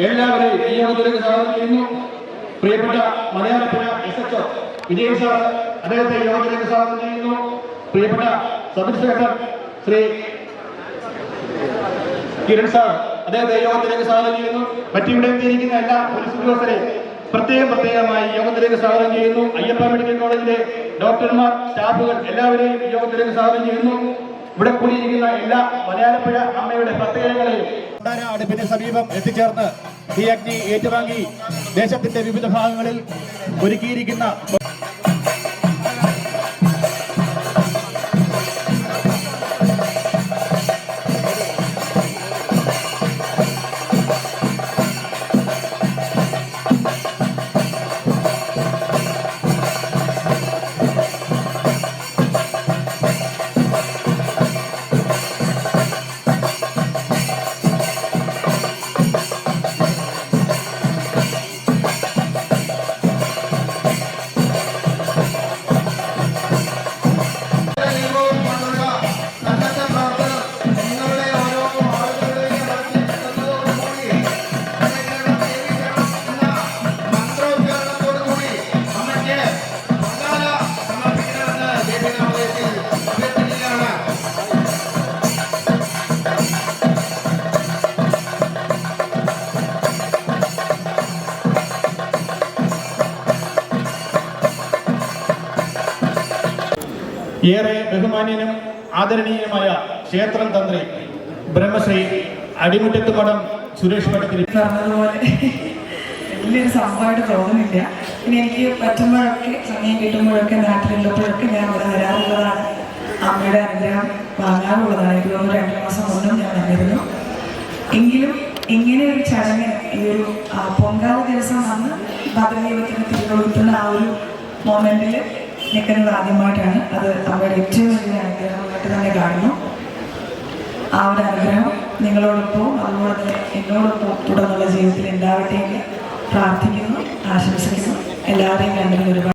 എല്ലാവരെയും ഈ യോഗത്തിലേക്ക് സ്വാഗതം ചെയ്യുന്നു. പ്രിയപ്പെട്ട മലയാളപ്പുഴ SHO വിജയ് സാർ, അദ്ദേഹത്തെ യോഗത്തിലേക്ക് സ്വാഗതം ചെയ്യുന്നു. പ്രിയപ്പെട്ട sub inspector Shri Kiran sir, അദ്ദേഹത്തെ യോഗത്തിലേക്ക് സ്വാഗതം ചെയ്യുന്നു. മറ്റിവിടെ എത്തിയിരിക്കുന്ന എല്ലാ പോലീസ് ഉദ്യോഗസ്ഥരെയും പ്രത്യേകമായി യോഗത്തിലേക്ക് സ്വാഗതം ചെയ്യുന്നു. അയ്യപ്പ മെഡിക്കൽ കോളേജിലെ ഡോക്ടർമാർ, സ്റ്റാഫുകൾ എല്ലാവരെയും യോഗത്തിലേക്ക് സ്വാഗതം ചെയ്യുന്നു. ഇവിടെ കൂടിയിരിക്കുന്ന എല്ലാ മലയാളപ്പുഴ അമ്മയുടെ പ്രത്യേകതകളെയും അടുപ്പിന് സമീപം എത്തിച്ചേർന്ന് ഈ അഗ്നി ഏറ്റുവാങ്ങി ദേശത്തിന്റെ വിവിധ ഭാഗങ്ങളിൽ ഒരുക്കിയിരിക്കുന്ന ഏറെ ബഹുമാന്യനും ആദരണീയനുമായ ക്ഷേത്രം തന്ത്രി ബ്രഹ്മശ്രീ അടിമുറ്റത്ത് മഠം സുരേഷ് പട്ടത്തിൽ പറഞ്ഞതുപോലെ വലിയൊരു സംഭവമായിട്ട് തോന്നുന്നില്ല. പിന്നെ എനിക്ക് പറ്റുമ്പോഴൊക്കെ സമയം കിട്ടുമ്പോഴൊക്കെ നാട്ടിലുള്ളപ്പോഴൊക്കെ ഞാൻ ഇവിടെ വരാറുള്ളതാണ്. അമ്മയുടെ അനുഗ്രഹം വാങ്ങാറുള്ളതാണ്. എനിക്ക് തോന്നുന്നു 2 മാസം മുന്നും ഞാൻ വന്നിരുന്നു. എങ്കിലും ഇങ്ങനെ ഒരു ചടങ്ങ് ഈ ഒരു പൊങ്കാല ദിവസം വന്ന് ഭദ്രദൈവത്തിന് തിരികൊളുത്തുന്ന ആ ഒരു മൊമെന്റിൽ നിൽക്കുന്നത് ആദ്യമായിട്ടാണ്. അത് അമ്മയുടെ ഏറ്റവും വലിയ അനുഗ്രഹമായിട്ട് തന്നെ കാണുന്നു. ആ ഒരു അനുഗ്രഹം നിങ്ങളോടൊപ്പം അതുപോലെ തന്നെ എന്നോടൊപ്പം തുടർന്നുള്ള ജീവിതത്തിൽ ഉണ്ടാവട്ടെ എന്ന് പ്രാർത്ഥിക്കുന്നു, ആശംസിക്കുന്നു. എല്ലാവരെയും കണ്ടതിൽ ഒരുപാട്